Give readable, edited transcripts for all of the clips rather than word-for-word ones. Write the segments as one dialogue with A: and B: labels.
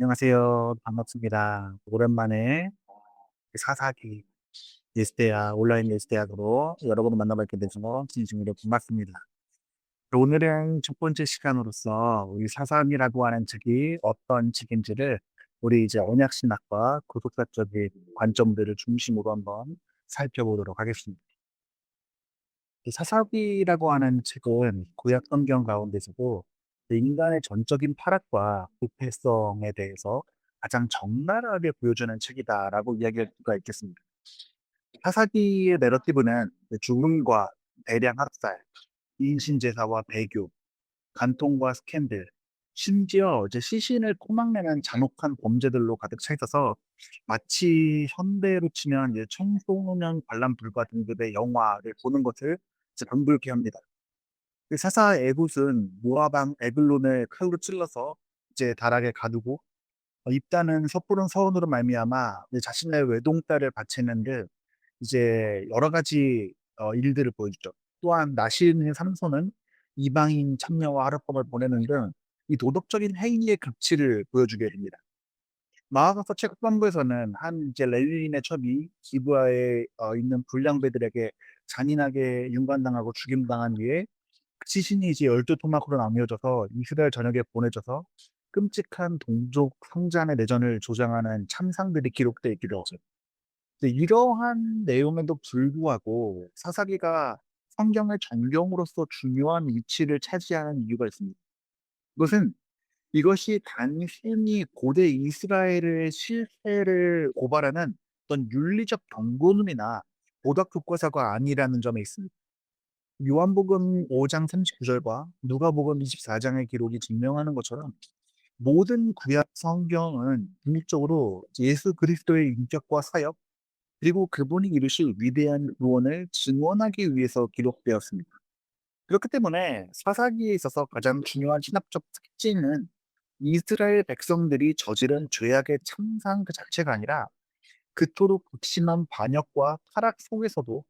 A: 안녕하세요. 반갑습니다. 오랜만에 사사기 예스대야, 온라인 예스대학으로 여러분을 만나뵙게 돼서 진심으로 반갑습니다. 오늘은 첫 번째 시간으로서 우리 사사기라고 하는 책이 어떤 책인지를 우리 이제 언약신학과 구속사적인 관점들을 중심으로 한번 살펴보도록 하겠습니다. 이 사사기라고 하는 책은 구약 성경 가운데서도 인간의 전적인 파락과 부패성에 대해서 가장 적나라하게 보여주는 책이다라고 이야기할 수가 있겠습니다. 사사기의 내러티브는 죽음과 대량 학살, 인신제사와 배교, 간통과 스캔들, 심지어 이제 시신을 토막내는 잔혹한 범죄들로 가득 차 있어서 마치 현대로 치면 이제 청소년 관람 불가 등급의 영화를 보는 것을 이제 방불케 합니다. 그 사사 에굿은 모아방 에글론을 칼로 찔러서 이제 다락에 가두고 입다는 섣부른 서원으로 말미암아 이제 자신의 외동딸을 바치는데 이제 여러 가지 일들을 보여주죠. 또한 나시인의 삼손은 이방인 참녀와 하룻밤을 보내는 등 이 도덕적인 행위의 극치를 보여주게 됩니다. 나아가서 책 후반부에서는 한 이제 렐린의 첩이 기브아에 있는 불량배들에게 잔인하게 윤관당하고 죽임당한 뒤에 시신이 이제 12토막으로 나뉘어져서 이스라엘 전역에 보내져서 끔찍한 동족 성장의 내전을 조장하는 참상들이 기록되어 있기도 하죠. 근데 이러한 내용에도 불구하고 사사기가 성경의 전경으로서 중요한 위치를 차지하는 이유가 있습니다. 그것은 이것이 단순히 고대 이스라엘의 실패를 고발하는 어떤 윤리적 경고문이나 도덕 교과서가 아니라는 점에 있습니다. 요한복음 5장 39 절과 누가복음 24 장의 기록이 증명하는 것처럼 모든 구약 성경은 궁극적으로 예수 그리스도의 인격과 사역 그리고 그분이 이루실 위대한 구원을 증언하기 위해서 기록되었습니다. 그렇기 때문에 사사기에 있어서 가장 중요한 신학적 특징은 이스라엘 백성들이 저지른 죄악의 참상 그 자체가 아니라 그토록 극심한 반역과 타락 속에서도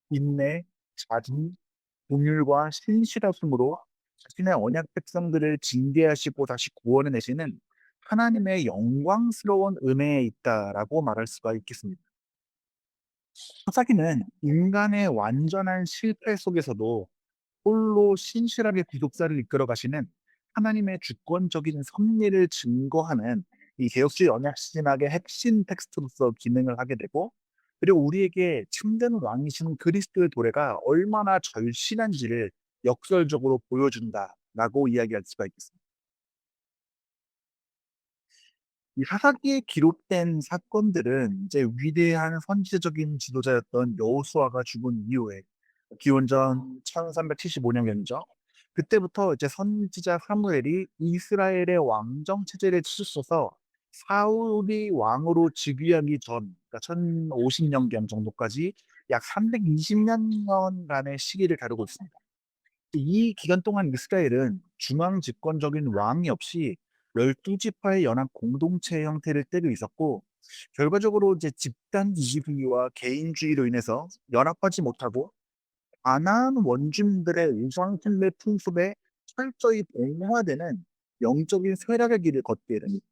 A: 인내, 자진, 긍휼과 신실하심으로 자신의 언약 백성들을 징계하시고 다시 구원해내시는 하나님의 영광스러운 은혜에 있다라고 말할 수가 있겠습니다. 사사기는 인간의 완전한 실패 속에서도 홀로 신실하게 구속사를 이끌어 가시는 하나님의 주권적인 섭리를 증거하는 이 개혁주의 언약 신학의 핵심 텍스트로서 기능을 하게 되고 그리고 우리에게 참된 왕이신 그리스도의 도래가 얼마나 절실한지를 역설적으로 보여준다라고 이야기할 수가 있겠습니다. 이 사사기에 기록된 사건들은 이제 위대한 선지자적인 지도자였던 여호수아가 죽은 이후에 기원전 1375년경이죠. 그때부터 이제 선지자 사무엘이 이스라엘의 왕정 체제를 치르쳐서 사울이 왕으로 즉위하기 전, 그러니까 1050년경 정도까지 약 320년간의 시기를 다루고 있습니다. 이 기간 동안 이스라엘은 중앙 집권적인 왕이 없이 12지파의 연합 공동체 형태를 띠고 있었고 결과적으로 이제 집단주의와 개인주의로 인해서 연합하지 못하고 가나안 원주민들의 우상숭배 풍습에 철저히 동화되는 영적인 쇠락의 길을 걷게 됩니다.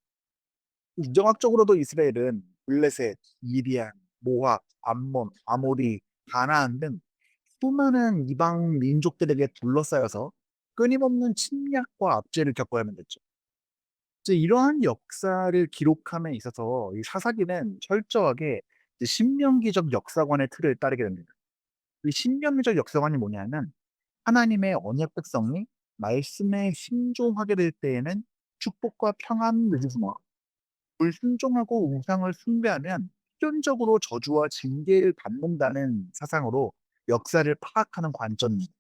A: 인정학적으로도 이스라엘은 블레셋, 미디안, 모압, 암몬, 아모리, 가나안 등 수많은 이방 민족들에게 둘러싸여서 끊임없는 침략과 압제를 겪어야만 됐죠. 이제 이러한 역사를 기록함에 있어서 이 사사기는 철저하게 이제 신명기적 역사관의 틀을 따르게 됩니다. 이 신명기적 역사관이 뭐냐면 하나님의 언약 백성이 말씀에 순종하게 될 때에는 축복과 평안을 주시며 불순종하고 우상을 숭배하면 필연적으로 저주와 징계를 받는다는 사상으로 역사를 파악하는 관점입니다.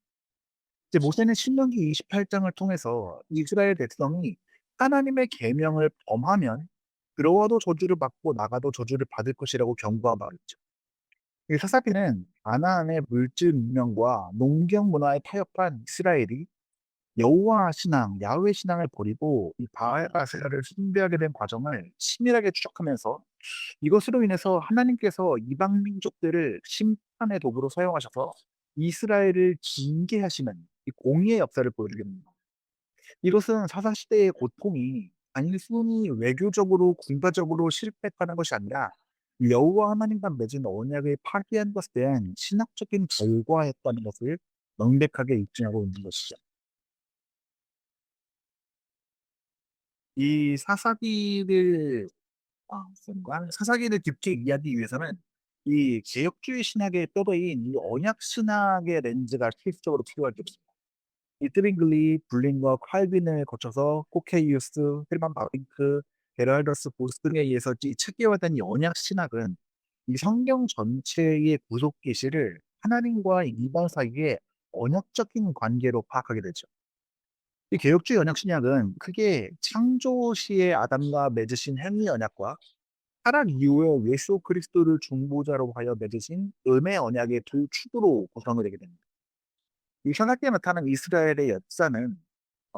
A: 이제 모세는 신명기 28장을 통해서 이스라엘 백성이 하나님의 계명을 범하면 들어와도 저주를 받고 나가도 저주를 받을 것이라고 경고하고 말했죠. 이 사사기는 가나안의 물질 문명과 농경 문화에 타협한 이스라엘이 여호와 신앙, 야훼 신앙을 버리고 이 바알 아세라를 숭배하게 된 과정을 치밀하게 추적하면서 이것으로 인해서 하나님께서 이방 민족들을 심판의 도구로 사용하셔서 이스라엘을 징계하시는 이 공의의 역사를 보여주게 됩니다. 이것은 사사 시대의 고통이 단순히 외교적으로 군사적으로 실패하는 것이 아니라 여호와 하나님과 맺은 언약을 파기한 것에 대한 신학적인 결과였다는 것을 명백하게 입증하고 있는 것이죠. 이 사사기를 사사기를 깊게 이해하기 위해서는 이 개혁주의 신학의 뼈대인 이 언약 신학의 렌즈가 필수적으로 필요할 게 없습니다. 이 트링글리, 블링과 칼빈을 거쳐서 코케이우스, 헬만 바빙크, 게랄더스 보스 등에 의해서 이 체계화된 이 언약 신학은 이 성경 전체의 구속 계시를 하나님과 이방 사이의 언약적인 관계로 파악하게 되죠. 이 개혁주의 언약 신약은 크게 창조 시에 아담과 맺으신 행위 언약과 타락 이후에 예수 그리스도를 중보자로 하여 맺으신 은혜 언약의 두 축으로 구성이 되게 됩니다. 이 현악기에 나타난 이스라엘의 역사는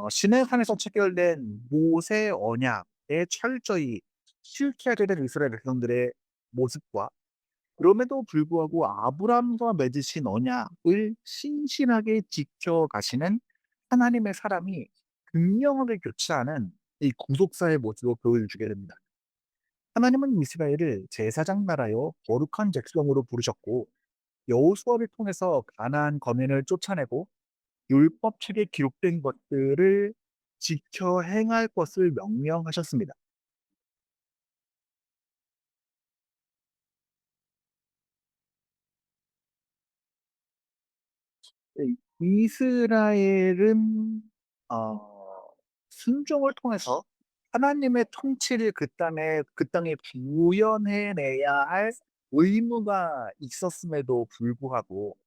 A: 시내산에서 체결된 모세 언약에 철저히 실체하게 된 이스라엘 백성들의 모습과 그럼에도 불구하고 아브라함과 맺으신 언약을 신실하게 지켜가시는 하나님의 사람이 극명하게 교체하는 이 구속사의 모습을 보여주게 됩니다. 하나님은 이스라엘을 제사장 나라요 거룩한 백성으로 부르셨고 여호수아를 통해서 가나안 거민을 쫓아내고 율법책에 기록된 것들을 지켜 행할 것을 명령하셨습니다. 이 이스라엘은 순종을 통해서 하나님의 통치를 그 땅에 구현해 내야 할 의무가 있었음에도 불구하고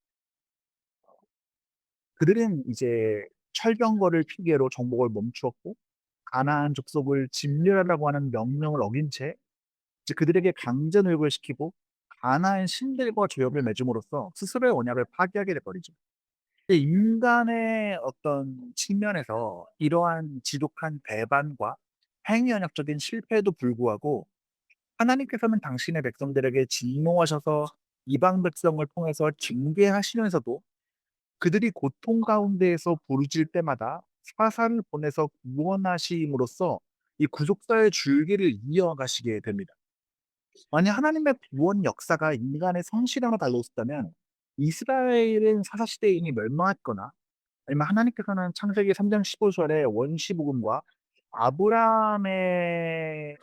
A: 그들은 이제 철병거를 핑계로 정복을 멈추었고 가나안 족속을 진멸하라고 하는 명령을 어긴 채 이제 그들에게 강제 노역을 시키고 가나안 신들과 조약을 맺음으로써 스스로의 언약을 파기하게 돼 버리죠. 이 인간의 어떤 측면에서 이러한 지독한 배반과 행위 언약적인 실패에도 불구하고 하나님께서는 당신의 백성들에게 진노하셔서 이방 백성을 통해서 징계하시면서도 그들이 고통 가운데에서 부르짖을 때마다 사사를 보내서 구원하심으로써 이 구속사의 줄기를 이어가시게 됩니다. 만약 하나님의 구원 역사가 인간의 성실함과 달려 있었다면 이스라엘은 사사 시대에 이미 멸망했거나 아니면 하나님께서는 창세기 3장 15절에 원시 복음과 아브라함의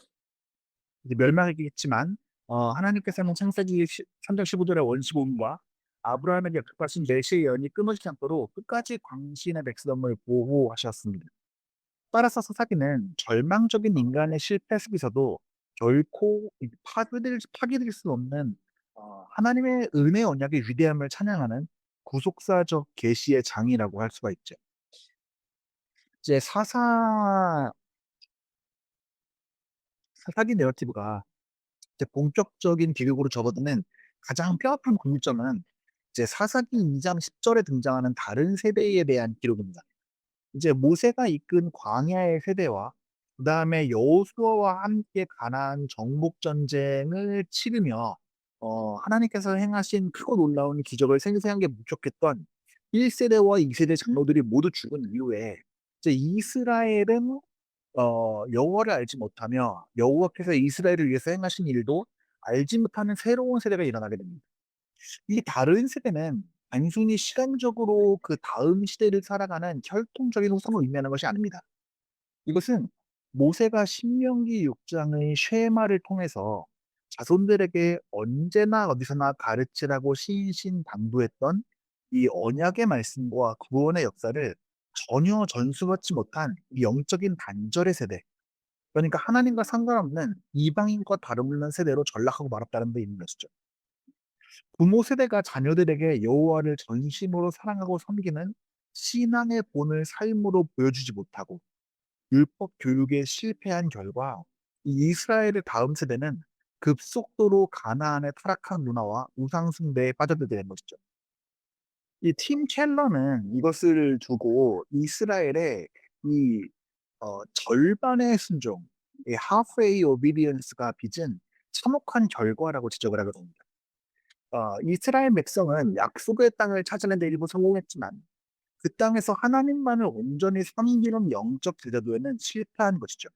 A: 이제 멸망이겠지만 하나님께서는 창세기 3장 15절에 원시 복음과 아브라함에게 약속하신 메시아의 연이 끊어지지 않도록 끝까지 광신의 백성을 보호하셨습니다. 따라서 사사기는 절망적인 인간의 실패 속에서도 결코 이 파괴될 수 없는 하나님의 은혜 언약의 위대함을 찬양하는 구속사적 계시의 장이라고 할 수가 있죠. 이제 사사기 내러티브가 이제 본격적인 기록으로 접어드는 가장 뼈아픈 공점은 이제 사사기 2장 10 절에 등장하는 다른 세대에 대한 기록입니다. 이제 모세가 이끈 광야의 세대와 그다음에 여호수아와 함께 가나안 정복 전쟁을 치르며 하나님께서 행하신 크고 놀라운 기적을 생생하게 목격했던 1 세대와 2 세대 장로들이 모두 죽은 이후에 이제 이스라엘은 여호와를 알지 못하며 여호와께서 이스라엘을 위해서 행하신 일도 알지 못하는 새로운 세대가 일어나게 됩니다. 이 다른 세대는 단순히 시간적으로 그다음 시대를 살아가는 혈통적인 후손을 의미하는 것이 아닙니다. 이것은 모세가 신명기 6 장의 쉐마를 통해서 자손들에게 언제나 어디서나 가르치라고 신신당부했던 이 언약의 말씀과 구원의 역사를 전혀 전수받지 못한 이 영적인 단절의 세대, 그러니까 하나님과 상관없는 이방인과 다름없는 세대로 전락하고 말았다는 데 있는 것이죠. 부모 세대가 자녀들에게 여호와를 전심으로 사랑하고 섬기는 신앙의 본을 삶으로 보여주지 못하고 율법 교육에 실패한 결과 이 이스라엘의 다음 세대는 급속도로 가나안의 타락한 문화와 우상 숭배에 빠져들게 된 것이죠. 이 팀 켈러는 이것을 두고 이스라엘의 이 절반의 순종, 이 halfway obedience가 빚은 참혹한 결과라고 지적을 하게 됩니다. 이스라엘 백성은 약속의 땅을 찾아낸 데 일부 성공했지만 그 땅에서 하나님만을 온전히 섬기는 영적 제자도에는 실패한 것이죠.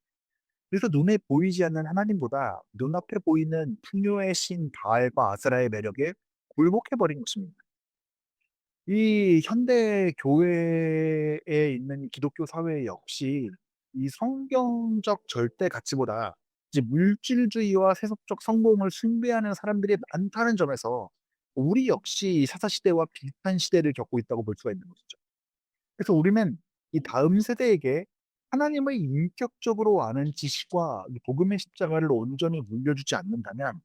A: 그래서 눈에 보이지 않는 하나님보다 눈앞에 보이는 풍요의 신 바알과 아세라의 매력에 굴복해 버린 것입니다. 이 현대 교회에 있는 기독교 사회 역시 이 성경적 절대 가치보다 이제 물질주의와 세속적 성공을 숭배하는 사람들이 많다는 점에서 우리 역시 이 사사시대와 비슷한 시대를 겪고 있다고 볼 수가 있는 것이죠. 그래서 우리는 이 다음 세대에게 하나님을 인격적으로 아는 지식과 이 복음의 십자가를 온전히 물려주지 않는다면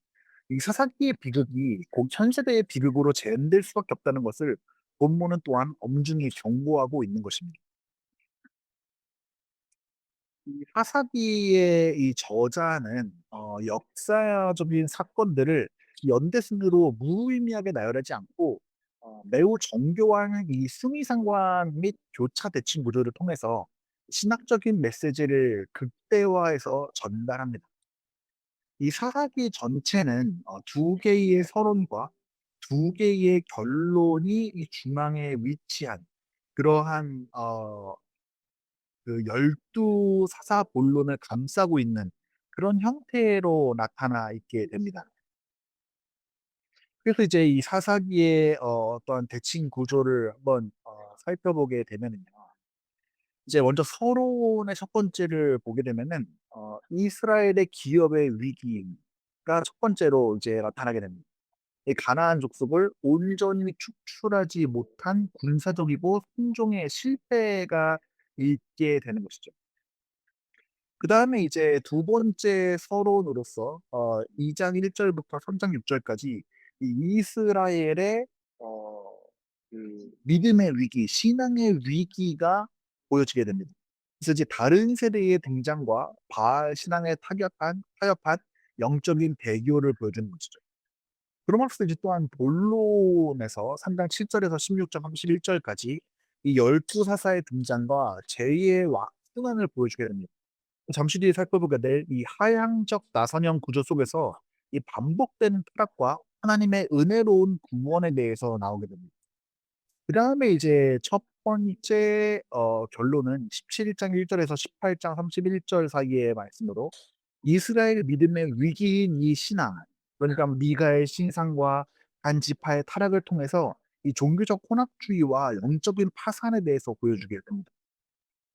A: 이 사사기의 비극이 곧 현 세대의 비극으로 재현될 수밖에 없다는 것을 본문은 또한 엄중히 경고하고 있는 것입니다. 이 사사기의 이 저자는 역사적인 사건들을 연대순으로 무의미하게 나열하지 않고 매우 정교한 이 수미상관 및 교차 대칭 구조를 통해서 신학적인 메시지를 극대화해서 전달합니다. 이 사사기 전체는 두 개의 서론과 두 개의 결론이 이 중앙에 위치한 그러한 그 12 사사 본론을 감싸고 있는 그런 형태로 나타나 있게 됩니다. 그래서 이제 이 사사기의 어떤 대칭 구조를 한번 살펴보게 되면은요. 이제 먼저 서론의 첫 번째를 보게 되면은 이스라엘의 기업의 위기가 첫 번째로 이제 나타나게 됩니다. 이 가나안 족속을 온전히 축출하지 못한 군사적이고 순종의 실패가 있게 되는 것이죠. 그다음에 이제 두 번째 서론으로서 2장 1 절부터 3장 6 절까지 이 이스라엘의 어 그 믿음의 위기, 신앙의 위기가 보여지게 됩니다. 그래서 이제 다른 세대의 등장과 바알 신앙에 타협한 영적인 배교를 보여주는 것이죠. 그럼으로써 이제 또한 본론에서 3장 7 절에서 16장 31 절까지 이 열두 사사의 등장과 제2의 승환을 보여주게 됩니다. 잠시 뒤에 살펴보게 될 이 하향적 나선형 구조 속에서 이 반복되는 타락과 하나님의 은혜로운 구원에 대해서 나오게 됩니다. 그다음에 이제 첫 번째 결론은 17장 1 절에서 18장 31절 사이의 말씀으로 이스라엘 믿음의 위기인 이 신앙, 그러니까 미가의 신상과 한 지파의 타락을 통해서 이 종교적 혼합주의와 영적인 파산에 대해서 보여주게 됩니다.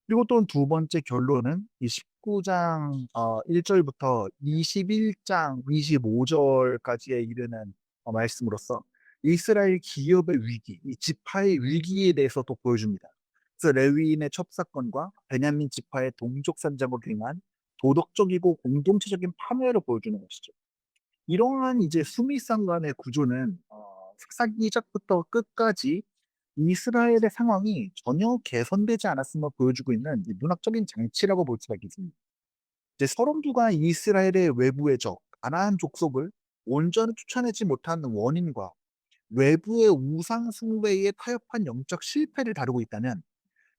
A: 그리고 또 두 번째 결론은 이 19장 1 절부터 21장 25 절까지에 이르는 말씀으로써 이스라엘 기업의 위기, 이 지파의 위기에 대해서 또 보여줍니다. 그래서 레위인의 첩사건과 베냐민 지파의 동족 산적으로 인한 도덕적이고 공동체적인 파멸을 보여주는 것이죠. 이러한 이제 수미상관의 구조는 사사기 시작부터 끝까지 이스라엘의 상황이 전혀 개선되지 않았음을 보여주고 있는 이 문학적인 장치라고 볼 수가 있겠습니다. 이제 서론부가 이스라엘의 외부의 적, 가나안 족속을 온전히 쫓아내지 못한 원인과 외부의 우상 숭배에 타협한 영적 실패를 다루고 있다면,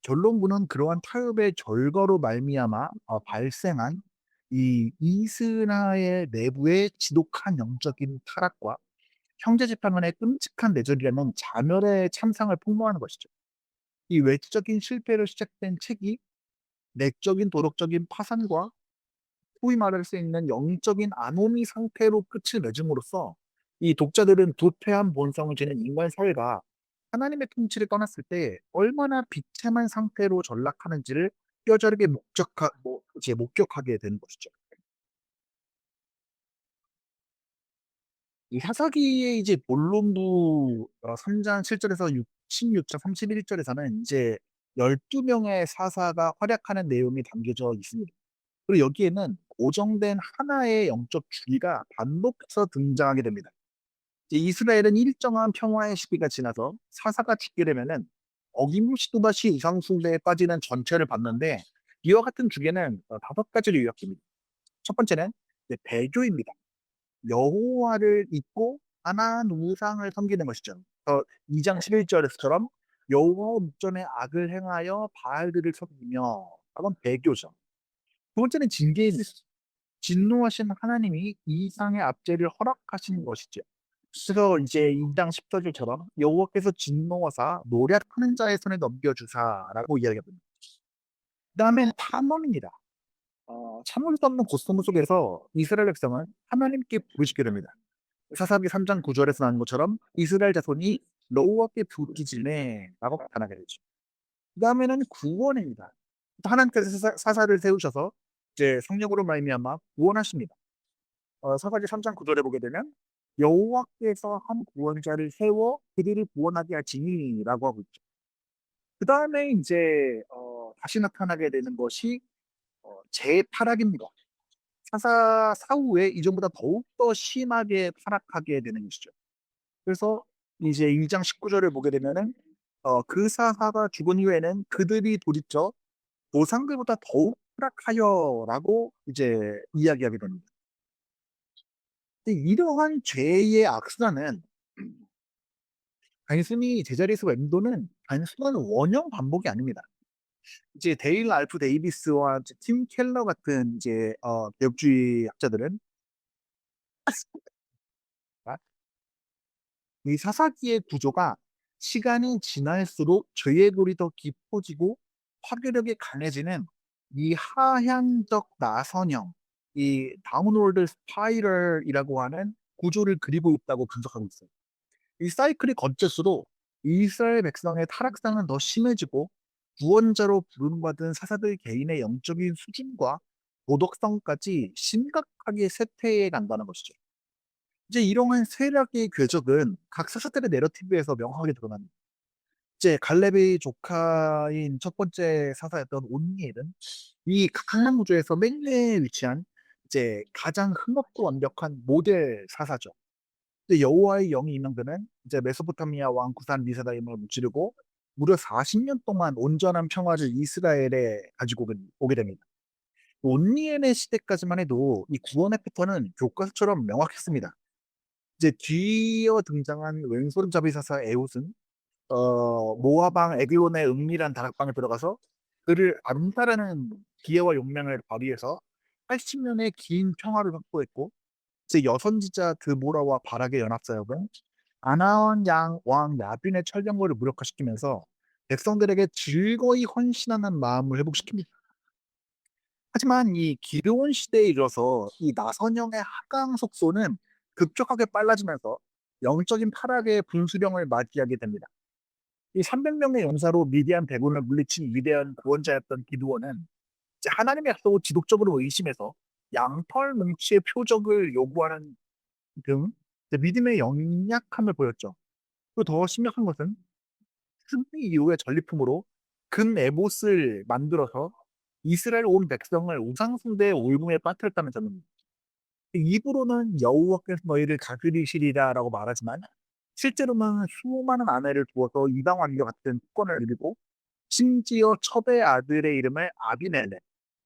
A: 결론부는 그러한 타협의 결과로 말미암아 발생한 이 이스라엘 내부의 지독한 영적인 타락과 형제 집단 의 끔찍한 내절이라는 자멸의 참상을 폭로하는 것이죠. 이 외적인 실패로 시작된 책이 내적인 도덕적인 파산과 소위 말할 수 있는 영적인 아노미 상태로 끝을 맺음으로써 이 독자들은 부패한 본성을 지닌 인간 사회가 하나님의 통치를 떠났을 때 얼마나 비참한 상태로 전락하는지를 뼈저리게 이제 목격하게 되는 것이죠. 이 사사기의 이제 본론부 3장 7 절에서 16장 31 절에서는 이제 12 명의 사사가 활약하는 내용이 담겨져 있습니다. 그리고 여기에는 고정된 하나의 영적 주기가 반복해서 등장하게 됩니다. 이제 이스라엘은 일정한 평화의 시기가 지나서 사사가 죽게 되면은 어김없이 또다시 이상 숭배에 빠지는 전체를 봤는데, 이와 같은 주계는 5 가지로 요약됩니다. 첫 번째는 이제 배교입니다. 여호와를 잊고 하나한 우상을 섬기는 것이죠. 2장 11 절에서처럼 여호와 목전에 악을 행하여 바알들을 섬기며, 그건 배교죠. 두 번째는 징계입니다. 진노하신 하나님이 이상의 압제를 허락하신 것이죠. 그래서 이제 2장 14 절처럼 여호와께서 진노하사 노략하는 자의 손에 넘겨주사라고 이야기합니다. 그다음에 탐험입니다. 참을 수 없는 고스톱 속에서 이스라엘 백성은 하나님께 부르짖게 됩니다. 사사기 3장 9 절에서 나온 것처럼 이스라엘 자손이 여호와께 부르짖으매라고 나타나게 되죠. 그다음에는 구원입니다. 하나님께서 사사를 세우셔서 이제 성령으로 말미암아 구원하십니다. 사사기 3장 9 절에 보게 되면 여호와께서 한 구원자를 세워 그들을 구원하게 하시니라고 하고 있죠. 그다음에 인제 다시 나타나게 되는 것이 재타락입니다. 사사 사후에 이전보다 더욱더 심하게 타락하게 되는 것이죠. 그래서 이제 1장 19 절을 보게 되면은 그 사사가 죽은 후에는 그들이 돌이켜 조상들보다 더욱 타락하여라고 이제 이야기하게 됩니다. 근데 이러한 죄의 악순환은 단순히 제자리에서 맴도는 단순한 원형 반복이 아닙니다. 이제 데일 알프 데이비스와 이제 팀 켈러 같은 이제 개혁주의 학자들은 이 사사기의 구조가 시간이 지날수록 죄의 골이 더 깊어지고 파괴력이 강해지는 이 하향적 나선형, 이 다운워드 스파이럴이라고 하는 구조를 그리고 있다고 분석하고 있어요. 이 사이클이 거칠수록 이스라엘 백성의 타락상은 더 심해지고 구원자로 부름받은 사사들 개인의 영적인 수준과 도덕성까지 심각하게 쇠퇴해 간다는 것이죠. 이제 이러한 세력의 궤적은 각 사사들의 내러티브에서 명확하게 드러납니다. 이제 갈렙의 조카인 첫 번째 사사였던 온니엘은 이 강남 구조에서 맨 위에 위치한 이제 가장 흥없고 완벽한 모델 사사죠. 근데 여호와의 영이 임명되면 이제 메소포타미아 왕 구산 리사다임을 무찌르고 무려 40년 동안 온전한 평화를 이스라엘에 가지고 오게 됩니다. 온니엘의 시대까지만 해도 이 구원의 패턴은 교과서처럼 명확했습니다. 이제 뒤이어 등장한 왼손잡이 사사 에훗은 모압 왕 에글론의 은밀한 다락방에 들어가서 그를 암살하는 기회와 용맹을 발휘해서 80 년의 긴 평화를 확보했고 이제 여선지자 드보라와 바락의 연합사역은 아나원 양 왕 야빈의 철병거를 무력화시키면서 백성들에게 즐거이 헌신하는 마음을 회복시킵니다. 하지만 이 기드온 시대에 이르러서 이 나선형의 하강 속도는 급격하게 빨라지면서 영적인 타락의 분수령을 맞이하게 됩니다. 이 300 명의 용사로 미디안 대군을 물리친 위대한 구원자였던 기드온은 이제 하나님의 약속을 지속적으로 의심해서 양털 뭉치의 표적을 요구하는 등 이제 믿음의 연약함을 보였죠. 그리고 더 심각한 것은 승리 이후의 전리품으로 금 에봇을 만들어서 이스라엘 온 백성을 우상 숭배의 올무에 빠뜨렸다는 점입니다. 입으로는 여호와께서 너희를 다스리시리라라고 말하지만 실제로는 수많은 아내를 두어서 이방 왕과 같은 특권을 누리고 심지어 첩의 아들의 이름을 아비멜렉,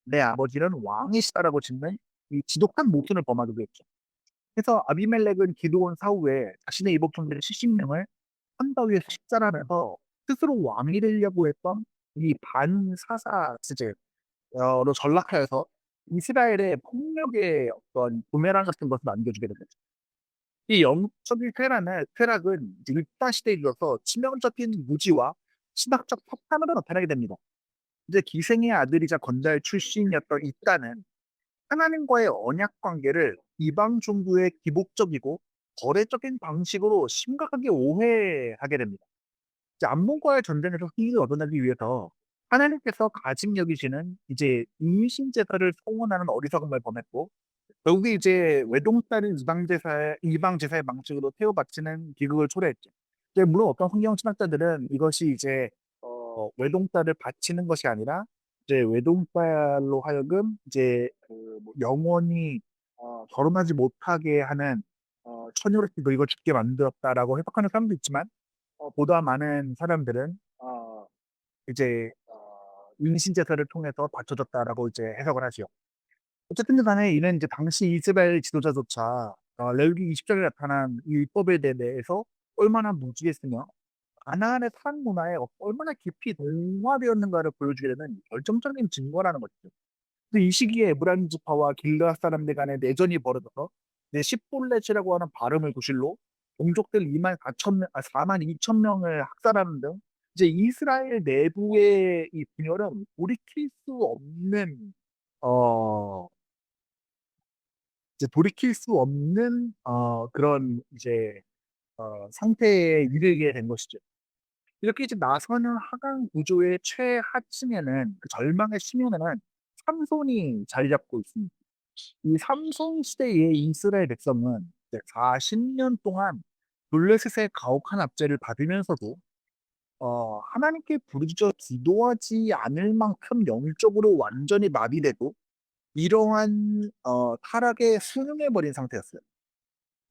A: 내 아버지는 왕이시다라고 짓는 이 지독한 모순을 범하기도 했죠. 그래서 아비멜렉은 기드온 사후에 자신의 이복형들 70명을 선다 위에서 식살하면서 스스로 왕이 되려고 했던 이 반사사 체제로 전락하여서 이스라엘의 폭력의 어떤 부메랑 같은 것을 남겨주게 됩니다. 이 영적인 쾌락은 일타 시대에 이르러서 치명적인 무지와 신학적 폭탄으로 나타나게 됩니다. 이제 기생의 아들이자 건달 출신이었던 이따는 하나님과의 언약 관계를 이방 종교의 기복적이고 거래적인 방식으로 심각하게 오해하게 됩니다. 이제 암몬과의 전쟁에서 승리를 얻어내기 위해서 하나님께서 가짐 여기시는 이제 임신 제사를 성원하는 어리석음을 범했고 결국에 이제 외동딸을 이방 제사의 방식으로 태워 바치는 비극을 초래했죠. 이제 물론 어떤 성경 신학자들은 이것이 이제 외동딸을 바치는 것이 아니라 이제 외동딸로 하여금 이제 뭐 영원히 결혼하지 못하게 하는 처녀로 늙어 죽게 만들었다라고 해석하는 사람도 있지만 보다 많은 사람들은 이제 임신 제사를 통해서 바쳐졌다라고 이제 해석을 하지요. 어쨌든 간에 이는 이제 당시 이스라엘 지도자조차 레위기 20 장에 나타난 이 율법에 대해서 얼마나 무지했으며 가나안의 산 문화에 얼마나 깊이 동화되었는가를 보여주게 되는 결정적인 증거라는 것이죠. 근데 이 시기에 에브라임 지파와 길르앗 사람들 간의 내전이 벌어져서 이제 십볼렛이라고 하는 발음을 구실로 동족들 4만 2천 명을 학살하는 등 이제 이스라엘 내부의 이 분열은 돌이킬 수 없는 어 이제 돌이킬 수 없는 그런 이제 상태에 이르게 된 것이죠. 이렇게 이제 나서는 하강 구조의 최하층에는 그 절망의 심연에는 삼손이 자리 잡고 있습니다. 이 삼손 시대의 이스라엘 백성은 이제 40년 동안 블레셋의 가혹한 압제를 받으면서도 하나님께 부르짖어 기도하지 않을 만큼 영적으로 완전히 마비되고 이러한 타락에 순응해 버린 상태였어요.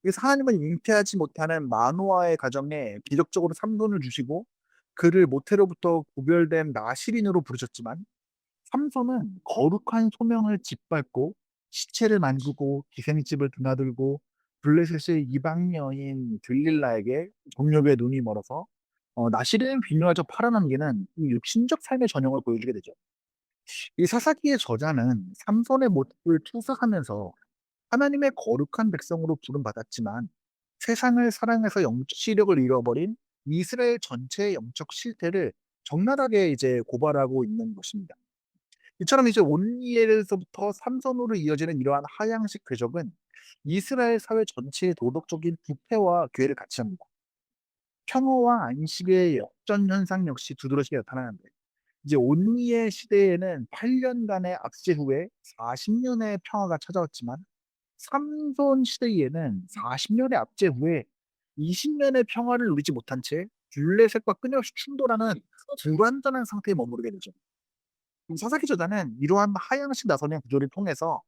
A: 그래서 하나님은 잉태하지 못하는 마노아의 가정에 기적적으로 삼손을 주시고 그를 모태로부터 구별된 나실인으로 부르셨지만 삼손은 거룩한 소명을 짓밟고 시체를 만지고 기생집을 드나들고 블레셋의 이방 여인 들릴라에게 정욕의 눈이 멀어서 나실인은 비누하저 팔아넘기는 이 육신적 삶의 전형을 보여주게 되죠. 이 사사기의 저자는 삼손의 모습을 투사하면서 하나님의 거룩한 백성으로 부름받았지만 세상을 사랑해서 영적 시력을 잃어버린 이스라엘 전체의 영적 실태를 적나라하게 이제 고발하고 있는 것입니다. 이처럼 이제 온니엘에서부터 삼손으로 이어지는 이러한 하향식 궤적은 이스라엘 사회 전체의 도덕적인 부패와 괴를 같이 합니다. 평화와 안식의 역전 현상 역시 두드러지게 나타나는데 이제 온니엘 시대에는 8 년간의 압제 후에 40 년의 평화가 찾아왔지만 삼손 시대에는 40 년의 압제 후에 20 년의 평화를 누리지 못한 채 블레셋과 끊임없이 충돌하는 불완전한 상태에 머무르게 되죠. 사사기 저자는 이러한 하향식 나선의 구조를 통해서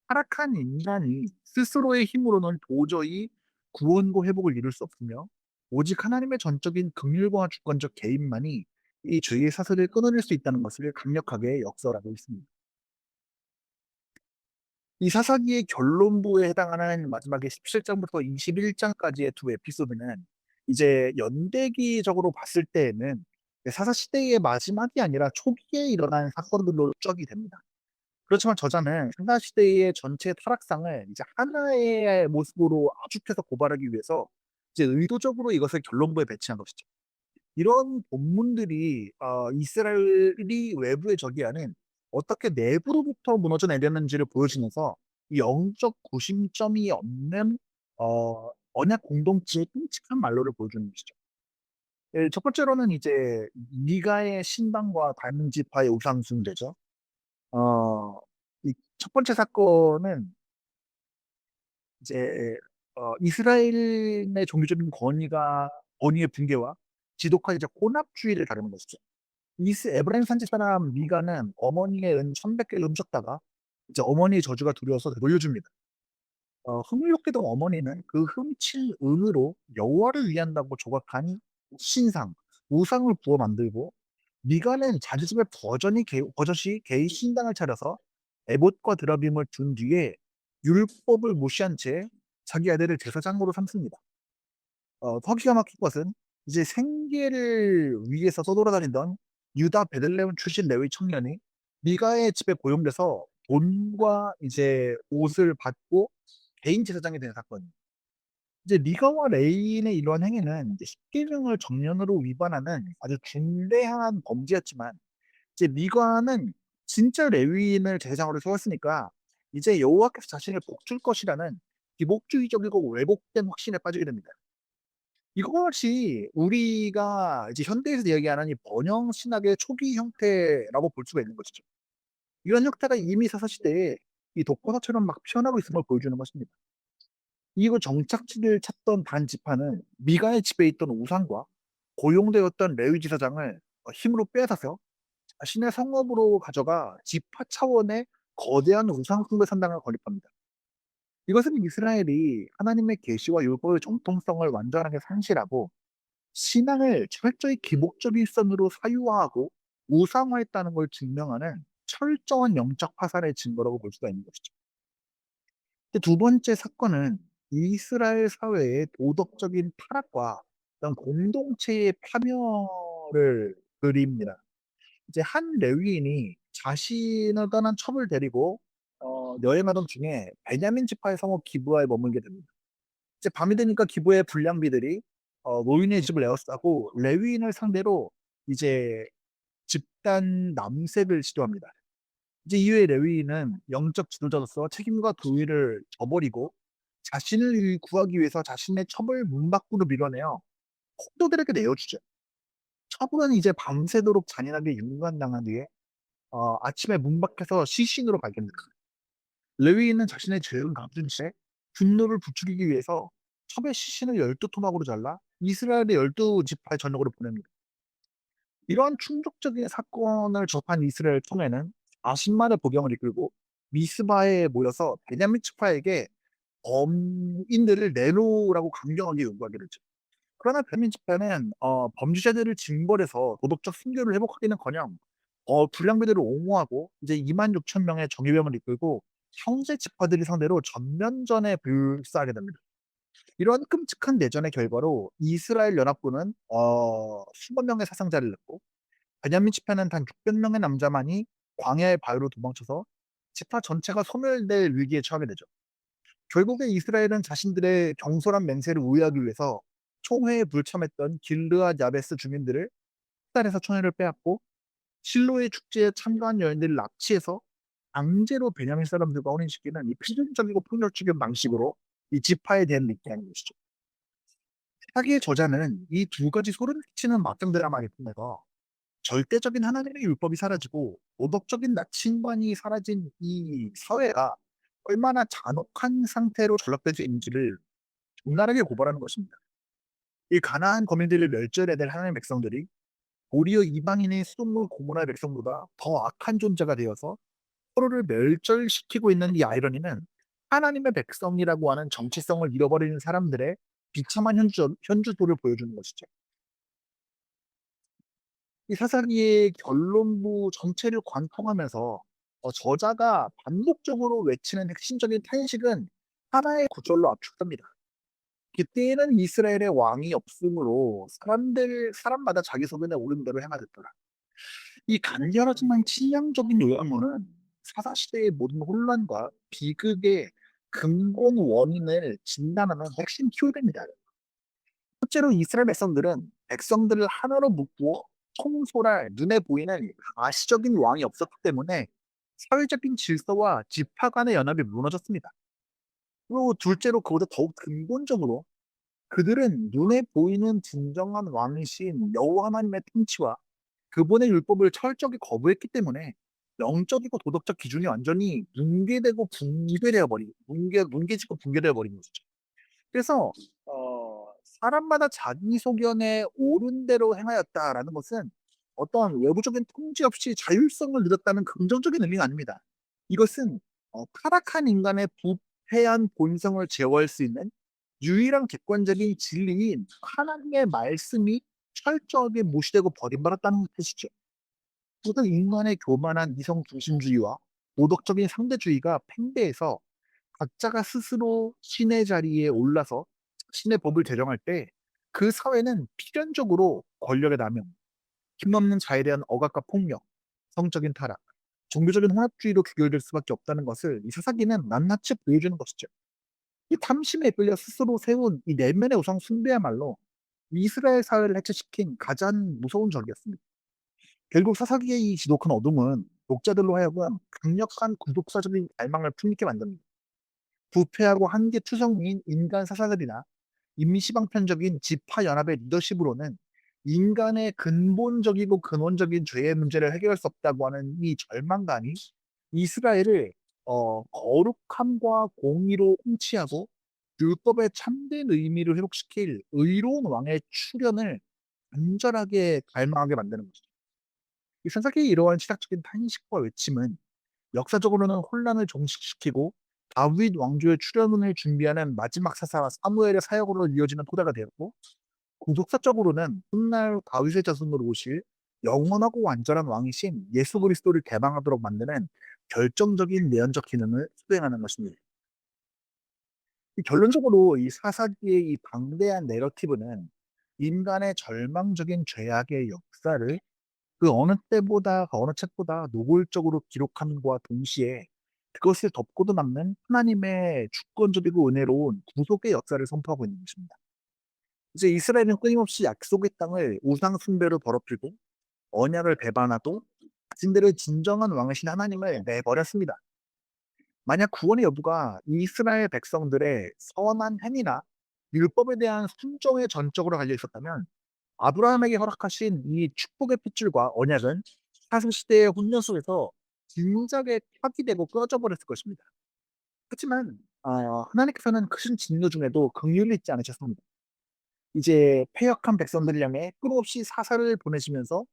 A: 타락한 인간이 스스로의 힘으로는 도저히 구원과 회복을 이룰 수 없으며 오직 하나님의 전적인 긍휼과 주권적 개입만이 이 죄의 사슬을 끊어낼 수 있다는 것을 강력하게 역설하고 있습니다. 이 사사기의 결론부에 해당하는 마지막에 17장부터 21장까지의 두 에피소드는 이제 연대기적으로 봤을 때에는 사사 시대의 마지막이 아니라 초기에 일어난 사건들로 추적이 됩니다. 그렇지만 저자는 사사 시대의 전체 타락상을 이제 하나의 모습으로 압축해서 고발하기 위해서 이제 의도적으로 이것을 결론부에 배치한 것이죠. 이런 본문들이 이스라엘이 외부의 적이 아닌 어떻게 내부로부터 무너져 내렸는지를 보여주면서 이 영적 구심점이 없는 언약 공동체의 끔찍한 말로를 보여주는 것이죠. 예, 첫 번째로는 이제 미가의 신당과 반지파의 우상 숭배죠. 어 이 첫 번째 사건은 이제 이스라엘의 종교적인 권위의 붕괴와 지독한 이제 혼합주의를 다루는 것이죠. 이스 에브라임 산지 사람 미가는 어머니의 은 1,100 개를 훔쳤다가 이제 어머니의 저주가 두려워서 돌려줍니다. 흥미롭게도 어머니는 그 훔친 은으로 여호와를 위한다고 조각한 신상, 우상을 부어 만들고 미가는 자기 집에 버젓이 개의 신당을 차려서 에봇과 드라빔을 둔 뒤에 율법을 무시한 채 자기 아들을 제사장으로 삼습니다. 더 기가 막힌 것은 이제 생계를 위해서 떠돌아다니던 유다 베들레헴 출신 레위 청년이 미가의 집에 고용돼서 돈과 이제 옷을 받고 개인 제사장이 되는 사건입니다. 이제 미가와 레위인의 이러한 행위는 이제 십계명을 정면으로 위반하는 아주 중대한 범죄였지만 이제 미가는 진짜 레위인을 제사장으로 세웠으니까 이제 여호와께서 자신을 복줄 것이라는 기복주의적이고 왜곡된 확신에 빠지게 됩니다. 이것이 우리가 이제 현대에서 이야기하는 이 번영 신학의 초기 형태라고 볼 수가 있는 것이죠. 이런 형태가 이미 사사 시대에 이 독버섯처럼 막 피어나고 있음을 보여주는 것입니다. 이후 정착지를 찾던 반 지파는 미가의 집에 있던 우상과 고용되었던 레위 지사장을 힘으로 빼앗아서 자신의 성읍으로 가져가 지파 차원의 거대한 우상 숭배 산당을 건립합니다. 이것은 이스라엘이 하나님의 계시와 율법의 정통성을 완전하게 상실하고 신앙을 철저히 기복적 일선으로 사유화하고 우상화했다는 걸 증명하는 철저한 영적 파산의 증거라고 볼 수가 있는 것이죠. 근데 두 번째 사건은 이스라엘 사회의 도덕적인 타락과 어떤 공동체의 파멸을 그립니다. 이제 한 레위인이 자신을 떠난 첩을 데리고 여행하던 중에 베냐민 지파의 성읍 기브아에 머물게 됩니다. 이제 밤이 되니까 기브의 불량비들이 노인의 집을 에워싸고 레위인을 상대로 이제 집단 남색을 시도합니다. 이제 이후에 레위인은 영적 지도자로서 책임과 도의를 저버리고 자신을 구하기 위해서 자신의 첩을 문 밖으로 밀어내어 폭도들에게 내어주죠. 첩은 이제 밤새도록 잔인하게 윤관당한 뒤에 아침에 문 밖에서 시신으로 발견됩니다. 레위인은 자신의 죄를 감춘 채 분노를 부추기기 위해서 첩의 시신을 12토막으로 잘라 이스라엘의 12지파에 전역으로 보냅니다. 이러한 충격적인 사건을 접한 이스라엘 총회는 40만의 보병을 이끌고 미스바에 모여서 베냐민 지파에게 범인들을 내놓으라고 강경하게 요구하기로 했죠. 그러나 베냐민 지파는 범죄자들을 징벌해서 도덕적 순교를 회복하기는커녕 불량배들을 옹호하고 이제 2만 6천 명의 정예병을 이끌고 형제 지파들이 상대로 전면전에 불사하게 됩니다. 이러한 끔찍한 내전의 결과로 이스라엘 연합군은 수만 명의 사상자를 낳고 베냐민 지파는 단 600 명의 남자만이 광야의 바위로 도망쳐서 지파 전체가 소멸될 위기에 처하게 되죠. 결국에 이스라엘은 자신들의 경솔한 맹세를 우회하기 위해서 총회에 불참했던 길르앗 야베스 주민들을 학살해서 총회를 빼앗고 실로의 축제에 참가한 여인들을 납치해서 강제로 베냐민 사람들과 혼인시키는 이 필연적이고 폭력적인 방식으로 이 지파에 대한 믿게 하는 것이죠. 사기의 저자는 이 두 가지 소름 끼치는 막장 드라마를 통해서 절대적인 하나님의 율법이 사라지고 도덕적인 나침반이 사라진 이 사회가 얼마나 잔혹한 상태로 전락되어 있는지를 적나라하게 고발하는 것입니다. 이 가나안 거민들을 멸절해야 될 하나님의 백성들이 도리어 이방인의 수돗물 고문할 백성보다 더 악한 존재가 되어서 서로를 멸절시키고 있는 이 아이러니는 하나님의 백성이라고 하는 정체성을 잃어버리는 사람들의 비참한 현주소를 보여주는 것이죠. 이 사사기의 결론부 전체를 관통하면서 저자가 반복적으로 외치는 핵심적인 탄식은 하나의 구절로 압축됩니다. 그때에는 이스라엘의 왕이 없으므로 사람마다 자기 소견에 옳은 대로 행하였더라. 이 간결하지만 치명적인 요약문은 사사시대의 모든 혼란과 비극의 근본 원인을 진단하는 핵심 키워드입니다. 실제로 이스라엘 백성들을 하나로 묶고 통솔할 눈에 보이는 가시적인 왕이 없었기 때문에 사회적인 질서와 지파 간의 연합이 무너졌습니다. 그리고 둘째로 그보다 더욱 근본적으로 그들은 눈에 보이는 진정한 왕이신 여호와 하나님의 통치와 그분의 율법을 철저히 거부했기 때문에 영적이고 도덕적 기준이 완전히 붕괴되고 붕괴되어 버린 뭉개지고 붕괴되어 버린 것이죠. 그래서 사람마다 자기 소견에 옳은 대로 행하였다라는 것은 어떤 외부적인 통제 없이 자율성을 누렸다는 긍정적인 의미가 아닙니다. 이것은 타락한 인간의 부패한 본성을 제어할 수 있는 유일한 객관적인 진리인 하나님의 말씀이 철저하게 무시되고 버림받았다는 뜻이죠. 모든 인간의 교만한 이성 중심주의와 도덕적인 상대주의가 팽배해서 각자가 스스로 신의 자리에 올라서 신의 법을 제정할 때 그 사회는 필연적으로 권력의 남용, 힘없는 자에 대한 억압과 폭력, 성적인 타락, 종교적인 혼합주의로 귀결될 수밖에 없다는 것을 이 사사기는 낱낱이 보여주는 것이죠. 이 탐심에 끌려 스스로 세운 이 내면의 우상 숭배야말로 이스라엘 사회를 해체시킨 가장 무서운 적이었습니다. 결국 사사기의 이 지독한 어둠은 독자들로 하여금 강력한 구독사적인 갈망을 품게 만듭니다. 부패하고 한계투성인 인간 사사들이나 임시방편적인 지파연합의 리더십으로는 인간의 근본적이고 근원적인 죄의 문제를 해결할 수 없다고 하는 이 절망감이 이스라엘을 거룩함과 공의로 통치하고 율법의 참된 의미를 회복시킬 의로운 왕의 출현을 간절하게 갈망하게 만드는 거죠. 이 선사기의 이러한 시각적인 탄식과 외침은 역사적으로는 혼란을 종식시키고 다윗 왕조의 출현을 준비하는 마지막 사사 사무엘의 사역으로 이어지는 토대가 되었고, 구속사적으로는 훗날 다윗의 자손으로 오실 영원하고 완전한 왕이신 예수 그리스도를 개방하도록 만드는 결정적인 내연적 기능을 수행하는 것입니다. 결론적으로 이 사사기의 이 방대한 내러티브는 인간의 절망적인 죄악의 역사를 그 어느 책보다 노골적으로 기록함과 동시에 그것을 덮고도 남는 하나님의 주권적이고 은혜로운 구속의 역사를 선포하고 있는 것입니다. 이제 이스라엘은 끊임없이 약속의 땅을 우상 숭배로 더럽히고 언약을 배반하고 자신들의 진정한 왕이신 하나님을 내버렸습니다. 만약 구원의 여부가 이스라엘 백성들의 선한 행위나 율법에 대한 순종에 전적으로 달려 있었다면 아브라함에게 허락하신 이 축복의 핏줄과 언약은 사슬시대의 혼돈 속에서 진작에 파기되고 끊어져 버렸을 것입니다. 그렇지만 하나님께서는 크신 진노 중에도 긍휼을 잊지 않으셨습니다. 이제 패역한 백성들을 향해 끊임없이 사사를 보내시면서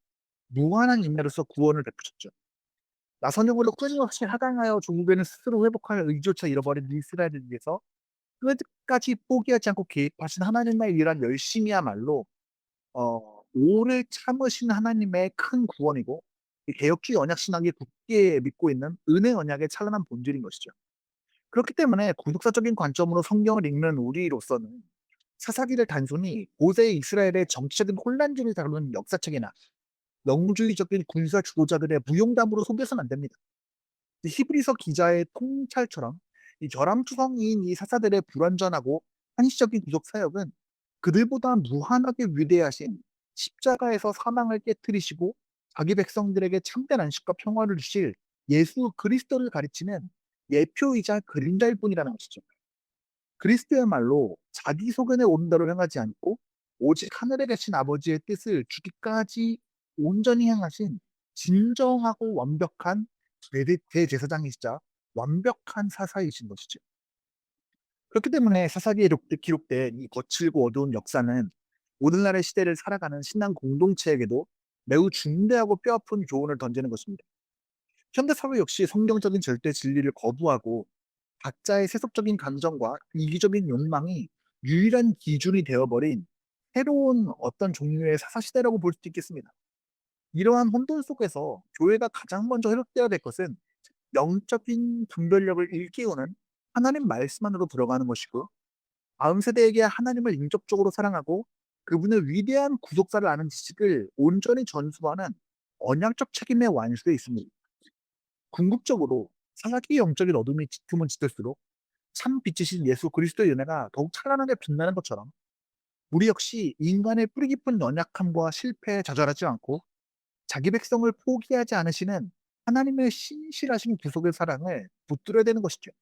A: 무한한 인내로서 구원을 베푸셨죠. 나선형으로 끊임없이 하강하여 종국에는 스스로 회복할 의지조차 잃어버린 이스라엘을 위해서 끝까지 포기하지 않고 개입하신 하나님의 일한 열심이야말로 오래 참으신 하나님의 큰 구원이고 이 개혁주의 언약 신학이 굳게 믿고 있는 은혜 언약의 찬란한 본질인 것이죠. 그렇기 때문에 구속사적인 관점으로 성경을 읽는 우리로서는 사사기를 단순히 고대 이스라엘의 정치적인 혼란기를 다루는 역사책이나 영주의적인 군사 주도자들의 무용담으로 소개해서는 안 됩니다. 히브리서 기자의 통찰처럼 이 결함투성이인 이 사사들의 불완전하고 한시적인 구속 사역은 그들보다 무한하게 위대하신 십자가에서 사망을 깨뜨리시고 자기 백성들에게 참된 안식과 평화를 주실 예수 그리스도를 가리치는 예표이자 그림자일 뿐이라는 것이죠. 그리스도야말로 자기 소견에 오른다로 행하지 않고 오직 하늘에 계신 아버지의 뜻을 주기까지 온전히 행하신 진정하고 완벽한 대제사장이시자 완벽한 사사이신 것이죠. 그렇기 때문에 사사기에 기록된 이 거칠고 어두운 역사는 오늘날의 시대를 살아가는 신앙 공동체에게도 매우 중대하고 뼈아픈 교훈을 던지는 것입니다. 현대 사회 역시 성경적인 절대 진리를 거부하고 각자의 세속적인 감정과 이기적인 욕망이 유일한 기준이 되어버린 새로운 어떤 종류의 사사시대라고 볼 수도 있겠습니다. 이러한 혼돈 속에서 교회가 가장 먼저 회복되어야 될 것은 영적인 분별력을 일깨우는 하나님 말씀 안으로 들어가는 것이고 다음 세대에게 하나님을 인격적으로 사랑하고 그분의 위대한 구속사를 아는 지식을 온전히 전수하는 언약적 책임의 완수에 있습니다. 궁극적으로 사사기의 영적인 어둠이 짙으면 짙을수록 참 빛이신 예수 그리스도의 은혜가 더욱 찬란하게 빛나는 것처럼 우리 역시 인간의 뿌리 깊은 연약함과 실패에 좌절하지 않고 자기 백성을 포기하지 않으시는 하나님의 신실하신 구속의 사랑을 붙들어야 되는 것이죠.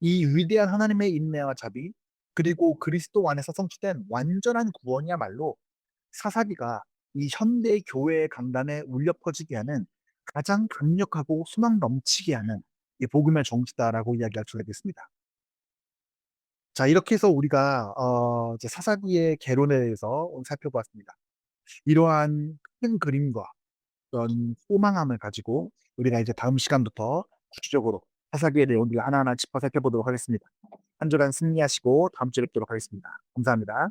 A: 이 위대한 하나님의 인내와 자비 그리고 그리스도 안에서 성취된 완전한 구원이야말로 사사기가 이 현대 교회의 강단에 울려 퍼지게 하는 가장 강력하고 소망 넘치게 하는 이 복음의 정치다라고 이야기할 수가 있겠습니다. 자, 이렇게 해서 우리가 이제 사사기의 개론에 대해서 오늘 살펴보았습니다. 이러한 큰 그림과 어떤 소망함을 가지고 우리가 이제 다음 시간부터 구체적으로 사사기의 내용들을 하나하나 짚어 살펴보도록 하겠습니다. 한 주간 승리하시고 다음 주에 뵙도록 하겠습니다. 감사합니다.